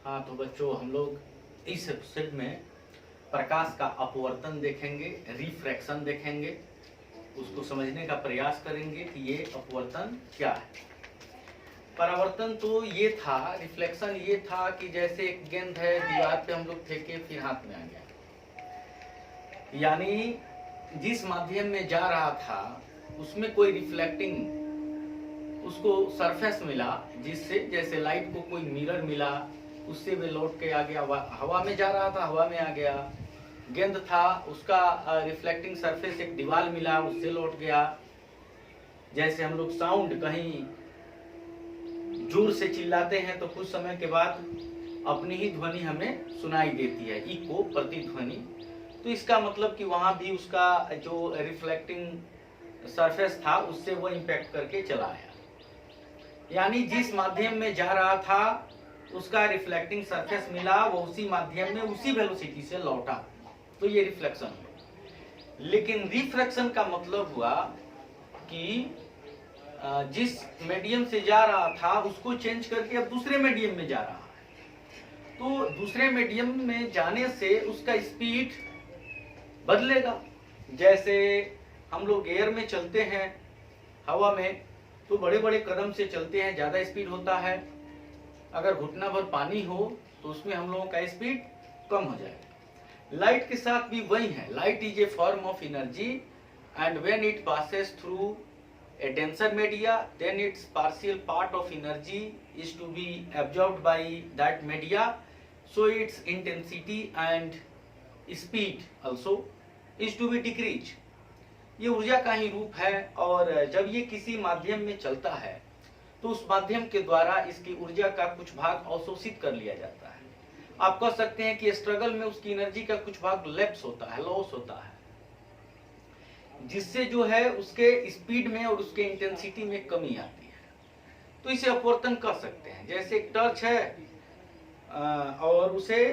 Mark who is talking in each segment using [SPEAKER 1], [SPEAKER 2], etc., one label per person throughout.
[SPEAKER 1] हाँ तो बच्चों, हम लोग इस एपिसोड में प्रकाश का अपवर्तन देखेंगे, रिफ्रैक्शन देखेंगे, उसको समझने का प्रयास करेंगे कि ये अपवर्तन क्या है। परावर्तन तो ये था, रिफ्लेक्शन ये था कि जैसे एक गेंद है, दीवार पे हम लोग फेंके, फिर हाथ में आ गया। यानी जिस माध्यम में जा रहा था उसमें कोई रिफ्लेक्टिंग उसको सरफेस मिला, जिससे जैसे लाइट को कोई मिरर मिला, उससे वे लौट के आ गया। हवा में जा रहा था, हवा में आ गया। गेंद था, उसका रिफ्लेक्टिंग सरफेस एक दीवार मिला, उससे लौट गया। जैसे हम लोग साउंड कहीं जोर से चिल्लाते हैं तो कुछ समय के बाद अपनी ही ध्वनि हमें सुनाई देती है, इको, प्रतिध्वनि। तो इसका मतलब कि वहां भी उसका जो रिफ्लेक्टिंग सरफेस था उससे वो इम्पैक्ट करके चला आया। यानी जिस माध्यम में जा रहा था उसका रिफ्लेक्टिंग सरफेस मिला, वो उसी माध्यम में उसी वेलोसिटी से लौटा, तो ये रिफ्लेक्शन हुआ। लेकिन रिफ्रैक्शन का मतलब हुआ कि जिस मीडियम से जा रहा था उसको चेंज करके अब दूसरे मीडियम में जा रहा है। तो दूसरे मीडियम में जाने से उसका स्पीड बदलेगा। जैसे हम लोग एयर में चलते हैं, हवा में, तो बड़े बड़े कदम से चलते हैं, ज्यादा स्पीड होता है। अगर घुटना भर पानी हो तो उसमें हम लोगों का स्पीड कम हो जाएगा। लाइट के साथ भी वही है। Light is a form of energy and when it passes through a denser media, then its partial part of energy is to be absorbed by that media, so its intensity and speed also is to be decreased. ये ऊर्जा का ही रूप है, और जब ये किसी माध्यम में चलता है तो उस माध्यम के द्वारा इसकी ऊर्जा का कुछ भाग अवशोषित कर लिया जाता है। आप कह सकते हैं कि स्ट्रगल में उसकी एनर्जी का कुछ भाग लैप्स होता है, लॉस होता है, जिससे जो है उसके स्पीड में और उसके इंटेंसिटी में कमी आती है। तो इसे अपवर्तन कर सकते हैं। जैसे एक टॉर्च है और उसे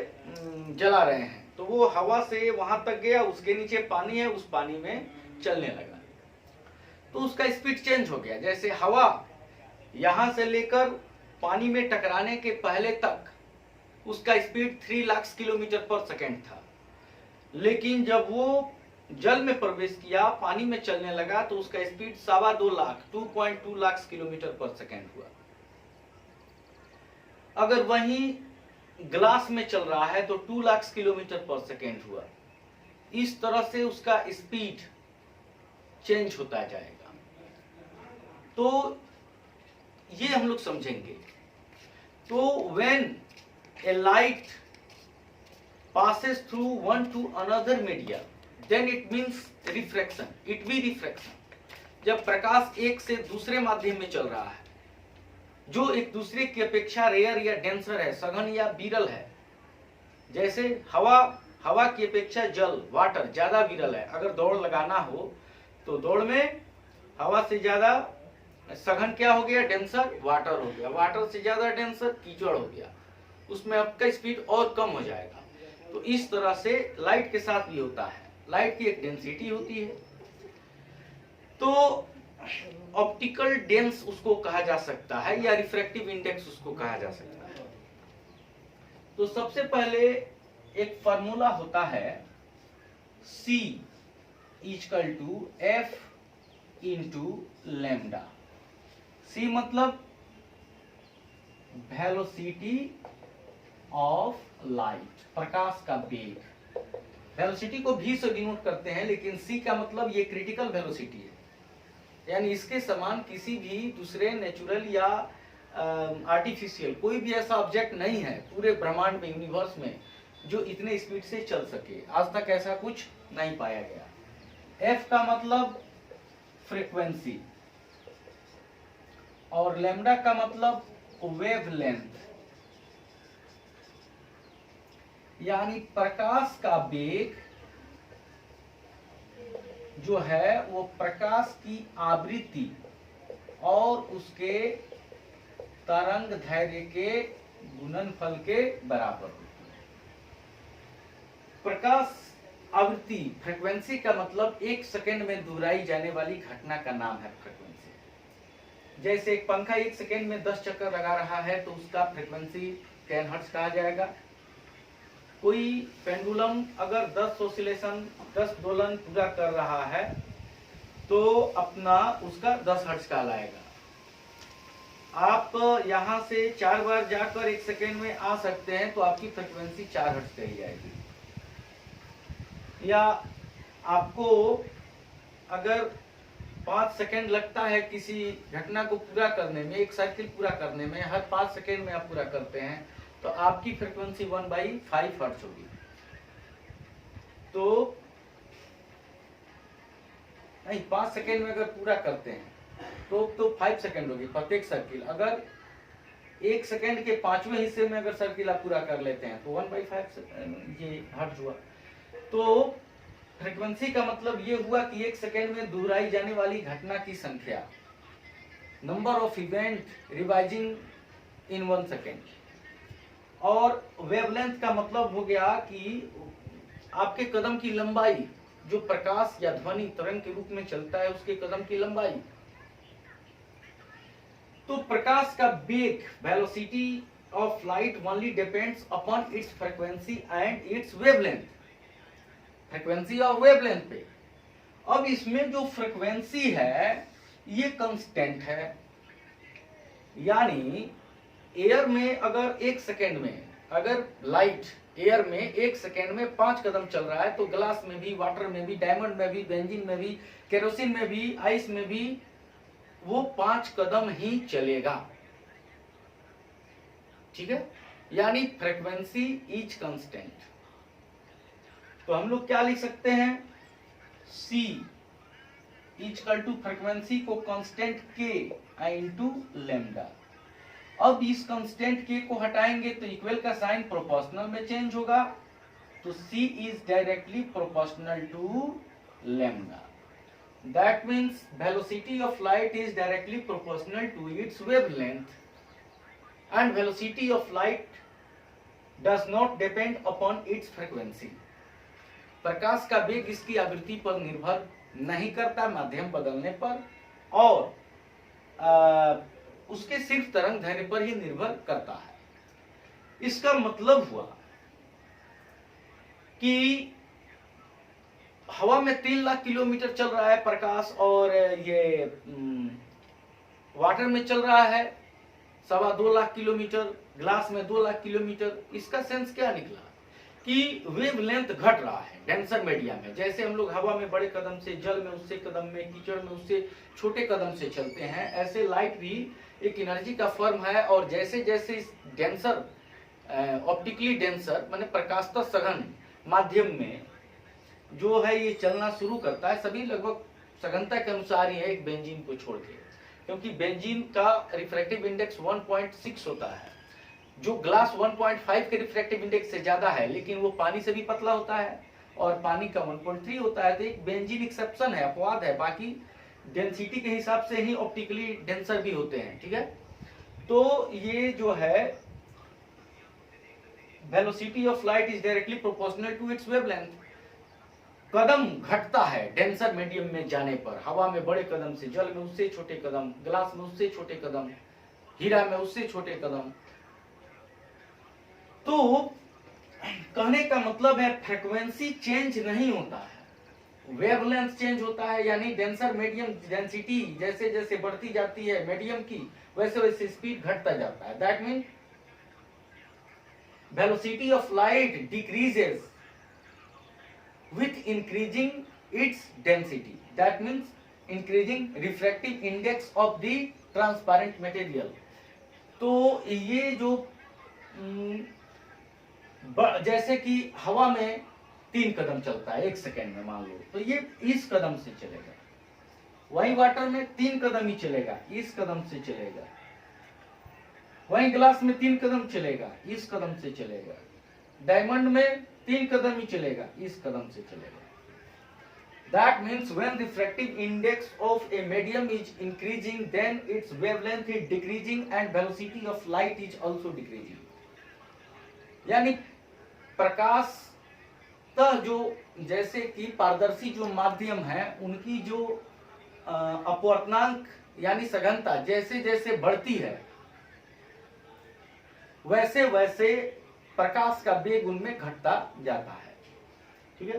[SPEAKER 1] जला रहे हैं, तो वो हवा से वहां तक गया, उसके नीचे पानी है, उस पानी में चलने लगा, तो उसका स्पीड चेंज हो गया। जैसे हवा यहां से लेकर पानी में टकराने के पहले तक उसका स्पीड 3 लाख किलोमीटर पर सेकेंड था, लेकिन जब वो जल में प्रवेश किया, पानी में चलने लगा, तो उसका स्पीड 2.25 लाख 2.2 लाख किलोमीटर पर सेकेंड हुआ। अगर वही ग्लास में चल रहा है तो 2 लाख किलोमीटर पर सेकेंड हुआ। इस तरह से उसका स्पीड चेंज होता जाएगा। तो ये हम लोग समझेंगे। तो when A light passes through one to another media, then it means refraction, it be refraction। जब प्रकाश एक से दूसरे माध्यम में चल रहा है जो एक दूसरे की अपेक्षा रेयर या डेंसर है, सघन या विरल है। जैसे हवा की अपेक्षा जल, वाटर ज्यादा विरल है। अगर दौड़ लगाना हो तो दौड़ में हवा से ज्यादा सघन क्या हो गया, डेंसर वाटर हो गया। वाटर से ज्यादा डेंसर कीचड़ हो गया, उसमें आपका स्पीड और कम हो जाएगा। तो इस तरह से लाइट के साथ भी होता है। लाइट की एक डेंसिटी होती है, तो ऑप्टिकल डेंस उसको कहा जा सकता है, या रिफ्रैक्टिव इंडेक्स उसको कहा जा सकता है। तो सबसे पहले एक फार्मूला होता है, C equal to F into lambda. C मतलब वेलोसिटी ऑफ लाइट, प्रकाश का वेग। वेलोसिटी को भी से डिनोट करते हैं, लेकिन C का मतलब ये क्रिटिकल वेलोसिटी है। यानी इसके समान किसी भी दूसरे नेचुरल या आर्टिफिशियल कोई भी ऐसा ऑब्जेक्ट नहीं है पूरे ब्रह्मांड में, यूनिवर्स में, जो इतने स्पीड से चल सके। आज तक ऐसा कुछ नहीं पाया गया। F का मतलब फ्रीक्वेंसी, और लैम्डा का मतलब वेवलेंथ। यानी प्रकाश का वेग जो है वो प्रकाश की आवृत्ति और उसके तरंग दैर्घ्य के गुणनफल के बराबर होती है। प्रकाश आवृत्ति, फ्रीक्वेंसी का मतलब 1 सेकेंड में दोहराई जाने वाली घटना का नाम है फ्रीक्वेंसी। जैसे एक पंखा 1 सेकेंड में 10 चक्कर लगा रहा है तो उसका फ्रीक्वेंसी 10 हर्ट्ज कहा जाएगा। कोई पेंडुलम अगर 10 ऑसिलेशन 10 दोलन पूरा कर रहा है तो अपना उसका 10 हर्ट्ज कहलाएगा। आप यहां से 4 बार जाकर 1 सेकेंड में आ सकते हैं तो आपकी फ्रीक्वेंसी 4 हर्ट्ज कही जाएगी। या आपको अगर 5 सेकेंड लगता है किसी घटना को पूरा करने में, एक सर्किल पूरा करने में, हर 5 सेकेंड में आप पूरा करते हैं तो आपकी फ्रीक्वेंसी 1/5 हर्ट्ज होगी। तो नहीं, 5 सेकेंड में अगर पूरा करते हैं तो 5 सेकेंड होगी प्रत्येक सर्किल। अगर 1 सेकेंड के 5वें हिस्से में अगर सर्किल आप पूरा कर लेते हैं तो 1/5 ये हर्ट्ज हुआ। तो फ्रीक्वेंसी का मतलब ये हुआ कि 1 सेकेंड में दोहराई जाने वाली घटना की संख्या, number of event revising in 1 second. और वेवलेंथ का मतलब हो गया कि आपके कदम की लंबाई, जो प्रकाश या ध्वनि तरंग के रूप में चलता है उसके कदम की लंबाई। तो प्रकाश का वेग, velocity of light only depends upon its frequency and it's wavelength, frequency और वेवलेंथ पे। अब इसमें जो फ्रीक्वेंसी है ये कांस्टेंट है, यानी एयर में अगर 1 सेकेंड में, अगर लाइट एयर में 1 सेकेंड में 5 कदम चल रहा है तो ग्लास में भी, वाटर में भी, डायमंड में भी, बेंजीन में भी, केरोसिन में भी, आइस में भी वो 5 कदम ही चलेगा। ठीक है, यानी फ्रीक्वेंसी इज कांस्टेंट। तो हम लोग क्या लिख सकते हैं, C इक्वल टू फ्रीक्वेंसी को कांस्टेंट K इंटू लैम्डा। अब इस कांस्टेंट K को हटाएंगे तो इक्वल का साइन प्रोपोर्शनल में चेंज होगा, तो C is directly proportional to lambda. That means velocity of light is directly proportional to its wavelength, and velocity of light does not depend upon its frequency. प्रकाश का वेग इसकी आवृत्ति पर निर्भर नहीं करता माध्यम बदलने पर, और उसके सिर्फ तरंग दैर्ध्य पर ही निर्भर करता है। इसका मतलब हुआ कि हवा में 3 लाख किलोमीटर चल रहा है प्रकाश, और ये वाटर में चल रहा है 2.25 लाख किलोमीटर, ग्लास में 2 लाख किलोमीटर। इसका सेंस क्या निकला कि वेवलेंथ घट रहा है डेंसर मीडिया में। जैसे हम लोग हवा में बड़े कदम से, जल में उससे कदम में, कीचड़ में उससे छोटे कदम से चलते हैं, ऐसे लाइट भी एक एनर्जी का फॉर्म है। और जैसे जैसे इस डेंसर, ऑप्टिकली डेंसर माने प्रकाशतः सघन माध्यम में जो है ये चलना शुरू करता है, सभी लगभग सघनता के अनुसार ही है, एक बेंजीन को छोड़ के, क्योंकि बेंजीन का रिफ्रैक्टिव इंडेक्स 1.6 होता है, जो ग्लास 1.5 के रिफ्रैक्टिव इंडेक्स से ज्यादा है, लेकिन वो पानी से भी पतला होता है, और पानी का 1.3 होता है। तो एक बेंजीन एक्सेप्शन है, अपवाद है, बाकी डेंसिटी के हिसाब से ही ऑप्टिकली डेंसर भी होते हैं। ठीक है, तो ये जो है velocity of light is directly proportional to its wavelength. कदम घटता है डेंसर मीडियम में जाने पर, हवा में बड़े कदम से, जल में उससे छोटे कदम, ग्लास में उससे छोटे कदम, हीरा में उससे छोटे कदम। तो कहने का मतलब है फ्रीक्वेंसी चेंज नहीं होता है, वेवलेंथ चेंज होता है। यानी डेंसर मीडियम डेंसिटी जैसे जैसे बढ़ती जाती है मीडियम की, वैसे वैसे स्पीड घटता जाता है। That mean velocity of light decreases with increasing its density, that means increasing refractive index of the transparent material। तो ये जो जैसे कि हवा में 3 कदम चलता है 1 सेकेंड में मान लो, तो ये इस कदम से चलेगा, वहीं वाटर में 3 कदम ही चलेगा, इस कदम से चलेगा, वहीं ग्लास में 3 कदम चलेगा, इस कदम से चलेगा, डायमंड में 3 कदम ही चलेगा, इस कदम से चलेगा। That means when refractive index of a medium is increasing, then its wavelength is decreasing and velocity of light is also decreasing। यानी प्रकाश का जो, जैसे कि पारदर्शी जो माध्यम है उनकी जो अपवर्तनांक यानी सघनता जैसे जैसे बढ़ती है, वैसे वैसे प्रकाश का वेग उनमें घटता जाता है। ठीक है,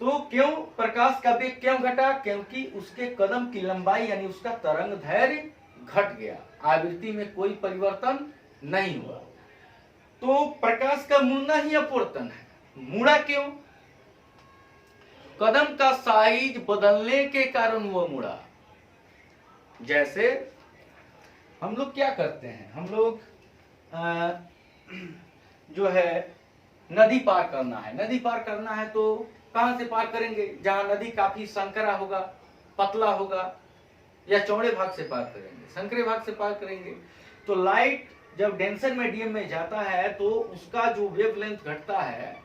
[SPEAKER 1] तो क्यों प्रकाश का वेग क्यों घटा? क्योंकि उसके कदम की लंबाई यानी उसका तरंग दैर्घ्य घट गया, आवृत्ति में कोई परिवर्तन नहीं हुआ। तो प्रकाश का मुड़ना ही अपवर्तन है। मुड़ा क्यों? कदम का साइज बदलने के कारण वो मुड़ा। जैसे हम लोग क्या करते हैं, हम लोग जो है नदी पार करना है, नदी पार करना है तो कहां से पार करेंगे? जहां नदी काफी संकरा होगा, पतला होगा, या चौड़े भाग से पार करेंगे? संकरे भाग से पार करेंगे। तो लाइट जब डेंसर मीडियम में जाता है तो उसका जो वेवलेंथ घटता है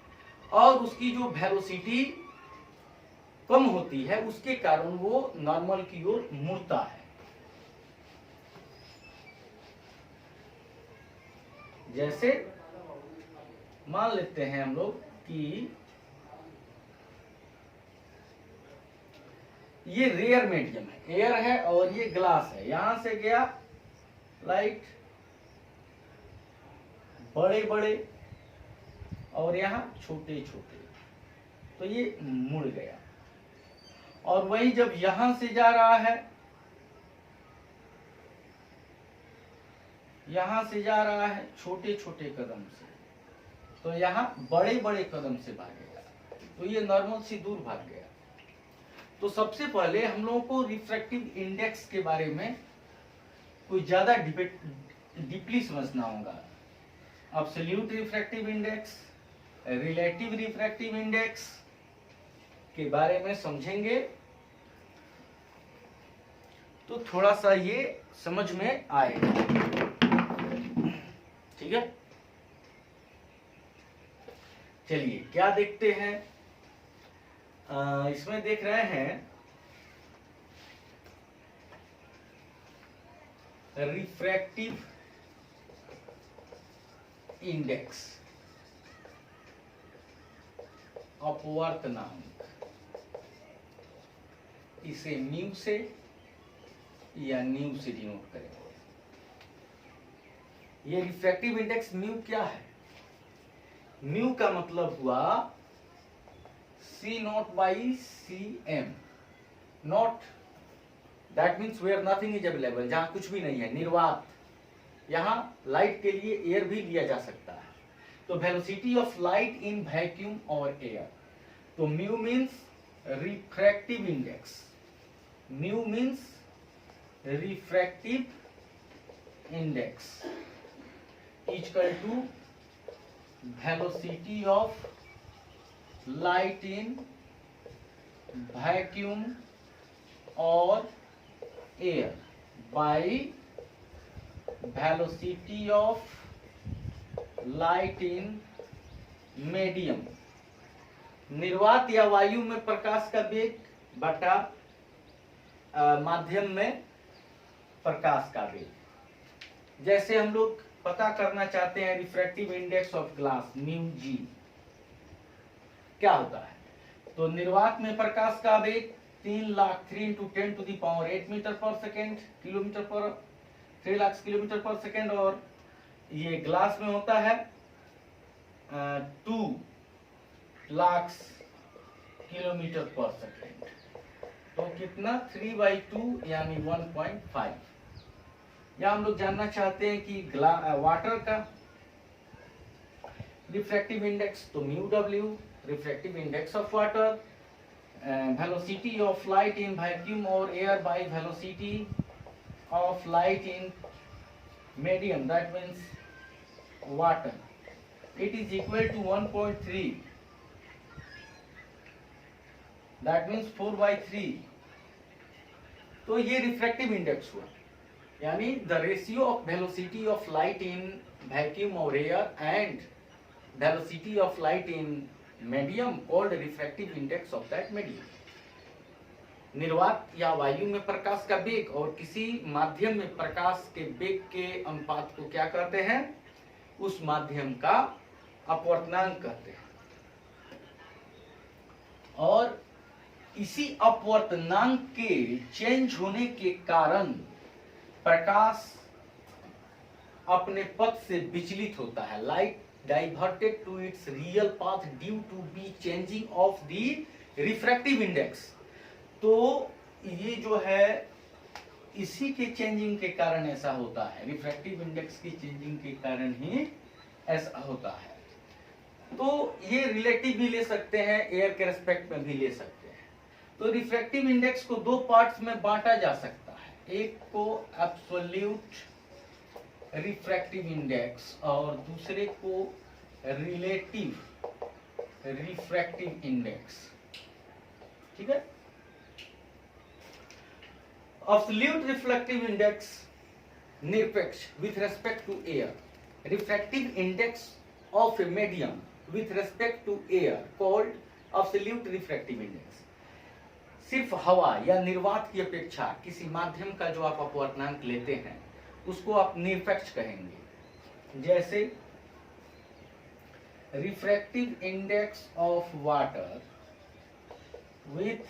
[SPEAKER 1] और उसकी जो वेलोसिटी कम होती है, उसके कारण वो नॉर्मल की ओर मुड़ता है। जैसे मान लेते हैं हम लोग कि ये रेयर मीडियम है, एयर है और ये ग्लास है। यहां से गया लाइट बड़े बड़े और यहां छोटे छोटे, तो ये मुड़ गया। और वही जब यहां से जा रहा है, यहां से जा रहा है छोटे छोटे कदम से, तो यहां बड़े बड़े कदम से भागेगा, तो ये नॉर्मल से दूर भाग गया। तो सबसे पहले हम लोगों को रिफ्रैक्टिव इंडेक्स के बारे में कोई ज्यादा डीपली समझना होगा। Absolute refractive index, relative refractive index के बारे में समझेंगे तो थोड़ा सा ये समझ में आएगा। ठीक है, चलिए क्या देखते हैं। इसमें देख रहे हैं रिफ्रैक्टिव इंडेक्स, अपवर्तनांक, इसे म्यू से या न्यू से डिनोट करेंगे। ये रिफ्रैक्टिव इंडेक्स म्यू क्या है? म्यू का मतलब हुआ C naught by CM, not that means where nothing is available, जहां कुछ भी नहीं है, निर्वात। यहां लाइट के लिए एयर भी लिया जा सकता है। तो velocity of light in vacuum और एयर, तो mu means refractive index, mu means refractive index equal to velocity of light in vacuum और air by velocity of light in medium. निर्वात या वायु में प्रकाश का वेग बटा माध्यम में प्रकाश का वेग। जैसे हम लोग पता करना चाहते हैं refractive index of glass, mu g क्या होता है, तो निर्वात में प्रकाश का वेग 3 × 10⁸ मीटर पर सेकेंड, किलोमीटर पर 3 लाख किलोमीटर पर सेकेंड, और ये ग्लास में होता है 2 लाख किलोमीटर पर सेकेंड। तो कितना 3/2 यानी 1.5। या हम लोग जानना चाहते हैं कि वाटर का रिफ्रैक्टिव इंडेक्स, तो mu W refractive index of water, velocity of light in vacuum or air by velocity of light in medium, that means water, it is equal to 1.3, that means 4/3। तो ये refractive index हुआ, यानी the ratio of velocity of light in vacuum और air and velocity of light in medium called refractive index of that medium. निर्वात या वायु में प्रकाश का वेग और किसी माध्यम में प्रकाश के वेग के अनुपात को क्या कहते हैं? उस माध्यम का अपवर्तनांक कहते हैं। और इसी अपवर्तनांक के चेंज होने के कारण प्रकाश अपने पथ से विचलित होता है। Light diverted to its real path due to be changing of the refractive index. तो ये जो है इसी के चेंजिंग के कारण ऐसा होता है, रिफ्रैक्टिव इंडेक्स की चेंजिंग के कारण ही ऐसा होता है। तो ये रिलेटिव भी ले सकते हैं, एयर के रेस्पेक्ट में भी ले सकते हैं। तो रिफ्रैक्टिव इंडेक्स को दो पार्ट्स में बांटा जा सकता है, एक को एब्सोल्यूट रिफ्रैक्टिव इंडेक्स और दूसरे को रिलेटिव रिफ्रैक्टिव इंडेक्स। ठीक है। एब्सोल्यूट रिफ्रैक्टिव इंडेक्स निरपेक्ष with respect to air, refractive index of a medium with respect to air called absolute refractive index। सिर्फ हवा या निर्वात की अपेक्षा किसी माध्यम का जो आप अपवर्तनांक लेते हैं उसको आप निरपेक्ष कहेंगे। जैसे refractive index of water with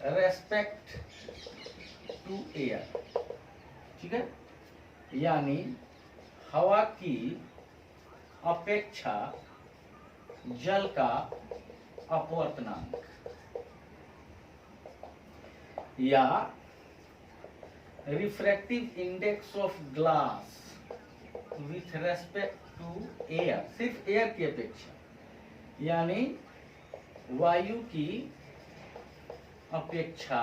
[SPEAKER 1] respect to air. ठीक है, यानी हवा की अपेक्षा जल का अपवर्तनांक, या refractive index of glass with respect to air, सिर्फ एयर की अपेक्षा, यानी वायु की अपेक्षा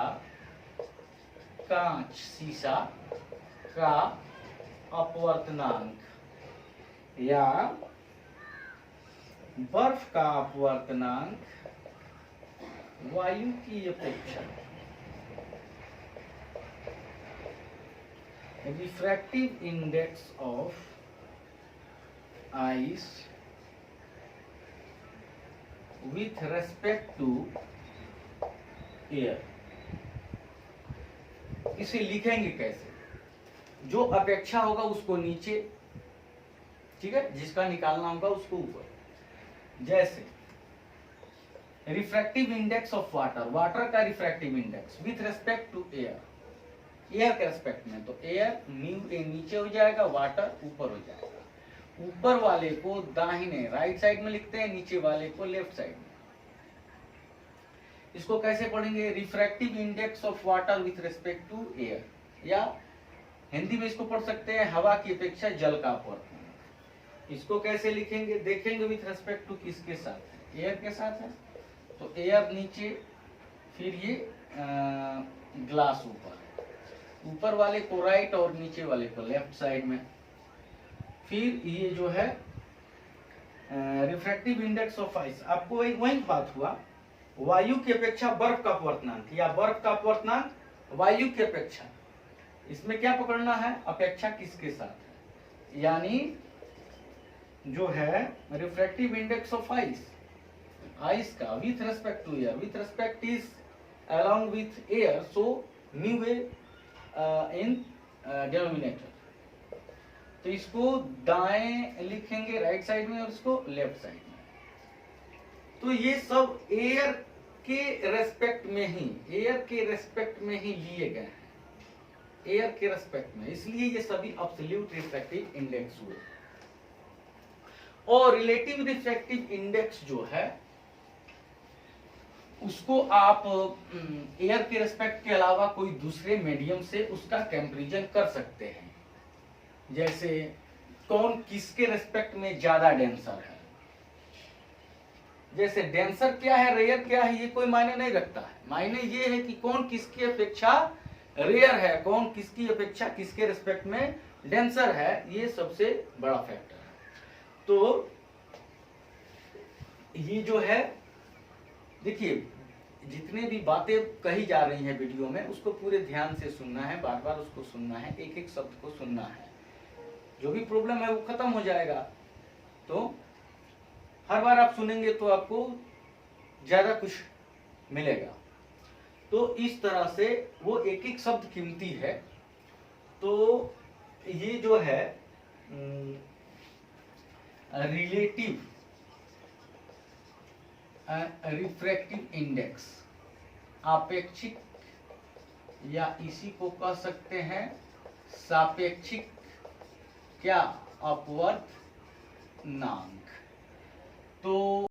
[SPEAKER 1] कांच शीशा का अपवर्तनांक या बर्फ का अपवर्तनांक वायु की अपेक्षा। Refractive index of ice with respect to air. इसे लिखेंगे कैसे? जो अपेक्षा होगा उसको नीचे, ठीक है, जिसका निकालना होगा उसको ऊपर। जैसे refractive index of water, water का refractive index with respect to air, air के रेस्पेक्ट में, तो एयर म्यू ए नीचे हो जाएगा, वाटर ऊपर हो जाएगा। ऊपर वाले को दाहिने राइट साइड में लिखते हैं, नीचे वाले को लेफ्ट साइड में। इसको कैसे पढ़ेंगे? Refractive index of water with respect to air, या हिंदी में इसको पढ़ सकते हैं हवा की अपेक्षा जल का अपवर्तन। इसको कैसे लिखेंगे? देखेंगे विथ रेस्पेक्ट टू किसके साथ है, एयर के साथ है, तो एयर नीचे, फिर ये ग्लास ऊपर, ऊपर वाले को राइट और नीचे वाले को लेफ्ट साइड में। फिर ये जो है रिफ्रैक्टिव इंडेक्स ऑफ आइस, आपको वही बात हुआ, वायु की अपेक्षा बर्फ का अपवर्तनांक या बर्फ का अपवर्तनांक वायु की अपेक्षा। इसमें क्या पकड़ना है? अपेक्षा किसके साथ है, यानी जो है refractive index of ice, ice का with respect to air, with respect is along with air, so mu a in denominator. तो इसको दाएं लिखेंगे राइट साइड में और इसको लेफ्ट साइड में। तो ये सब एयर के रेस्पेक्ट में ही, एयर के रेस्पेक्ट में ही लिए गए हैं, एयर के रेस्पेक्ट में, इसलिए ये सभी एब्सोल्यूट रिफ्रैक्टिव इंडेक्स हुए। और रिलेटिव रिफ्रैक्टिव इंडेक्स जो है उसको आप एयर के रेस्पेक्ट के अलावा कोई दूसरे मीडियम से उसका कंपैरिजन कर सकते हैं। जैसे कौन किसके रेस्पेक्ट में ज्यादा डेंसर है, जैसे डेंसर क्या है, रेयर क्या है, ये कोई मायने नहीं रखता है। मायने ये है कि कौन किसकी अपेक्षा रेयर है, कौन किसकी अपेक्षा किसके रेस्पेक्ट में डेंसर है, ये सबसे बड़ा फैक्टर है। तो ये जो है, देखिए जितने भी बातें कही जा रही हैं वीडियो में उसको पूरे ध्यान से सुनना है, बार बार उसको सुनना है, एक एक शब्द को सुनना है, जो भी प्रॉब्लम है वो खत्म हो जाएगा। तो हर बार आप सुनेंगे तो आपको ज्यादा कुछ मिलेगा। तो इस तरह से वो एक एक शब्द कीमती है। तो ये जो है रिलेटिव रिफ्रैक्टिव इंडेक्स, आपेक्षिक, या इसी को कह सकते हैं सापेक्षिक क्या अपवर्तनांक। तो